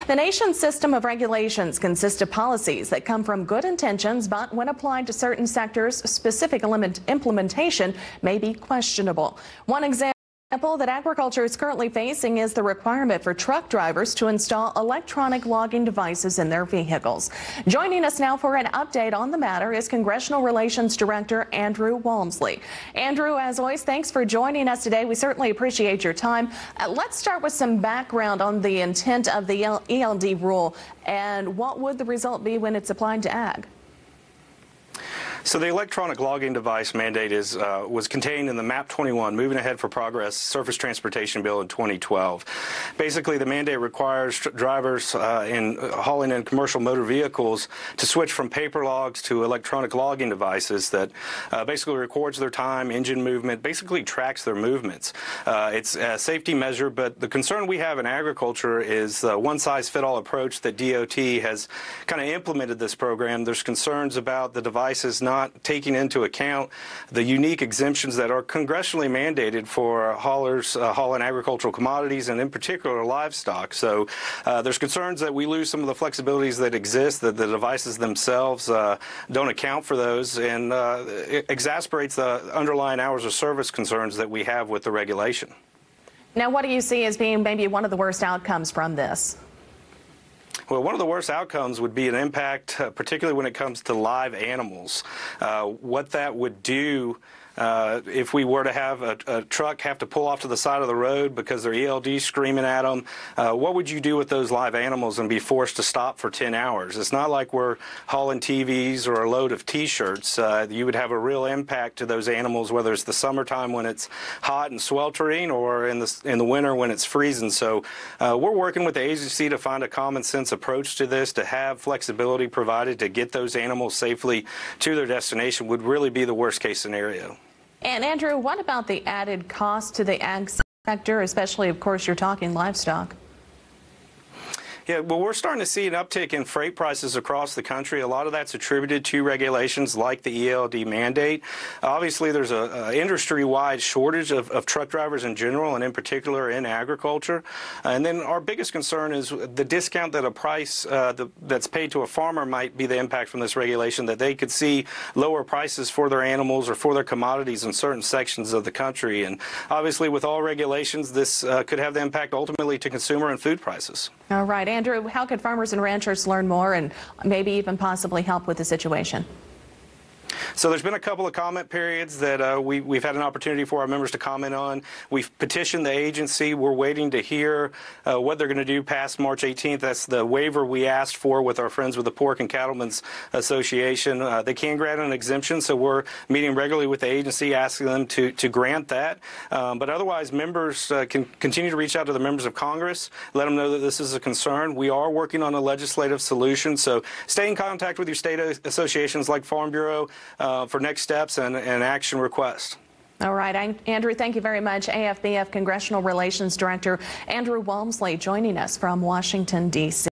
The nation's system of regulations consists of policies that come from good intentions, but when applied to certain sectors, specific implementation may be questionable. One example that agriculture is currently facing is the requirement for truck drivers to install electronic logging devices in their vehicles. Joining us now for an update on the matter is Congressional Relations Director Andrew Walmsley. Andrew, as always, thanks for joining us today. We certainly appreciate your time. Let's start with some background on the intent of the ELD rule and what would the result be when it's applied to ag? So the electronic logging device mandate was contained in the MAP 21 Moving Ahead for Progress Surface Transportation Bill in 2012. Basically, the mandate requires drivers in hauling in commercial motor vehicles to switch from paper logs to electronic logging devices that basically records their time, engine movement, basically tracks their movements. It's a safety measure, but the concern we have in agriculture is the one-size-fit-all approach that DOT has kind of implemented this program. There's concerns about the devices not taking into account the unique exemptions that are congressionally mandated for haulers hauling agricultural commodities and in particular livestock. So there's concerns that we lose some of the flexibilities that exist, that the devices themselves don't account for those, and it exasperates the underlying hours of service concerns that we have with the regulation. Now, what do you see as being maybe one of the worst outcomes from this? Well, one of the worst outcomes would be an impact, particularly when it comes to live animals. What that would do if we were to have a truck have to pull off to the side of the road because their ELD screaming at them, what would you do with those live animals and be forced to stop for 10 hours? It's not like we're hauling TVs or a load of T-shirts. You would have a real impact to those animals, whether it's the summertime when it's hot and sweltering or in the winter when it's freezing. So we're working with the agency to find a common sense approach to this, to have flexibility provided to get those animals safely to their destination would really be the worst case scenario. And Andrew, what about the added cost to the ag sector, especially, of course, you're talking livestock? Yeah, well, we're starting to see an uptick in freight prices across the country. A lot of that's attributed to regulations like the ELD mandate. Obviously, there's an industry-wide shortage of truck drivers in general, and in particular in agriculture. And then our biggest concern is the discount that a price that's paid to a farmer might be the impact from this regulation, that they could see lower prices for their animals or for their commodities in certain sections of the country. And obviously, with all regulations, this could have the impact ultimately to consumer and food prices. All right, Andrew, how could farmers and ranchers learn more and maybe even possibly help with the situation? So there's been a couple of comment periods that we've had an opportunity for our members to comment on. We've petitioned the agency. We're waiting to hear what they're going to do past March 18th. That's the waiver we asked for with our friends with the Pork and Cattlemen's Association. They can grant an exemption, so we're meeting regularly with the agency asking them to grant that. But otherwise, members can continue to reach out to the members of Congress, let them know that this is a concern. We are working on a legislative solution, so stay in contact with your state associations like Farm Bureau for next steps and action requests. All right, Andrew, thank you very much. AFBF Congressional Relations Director Andrew Walmsley joining us from Washington, D.C.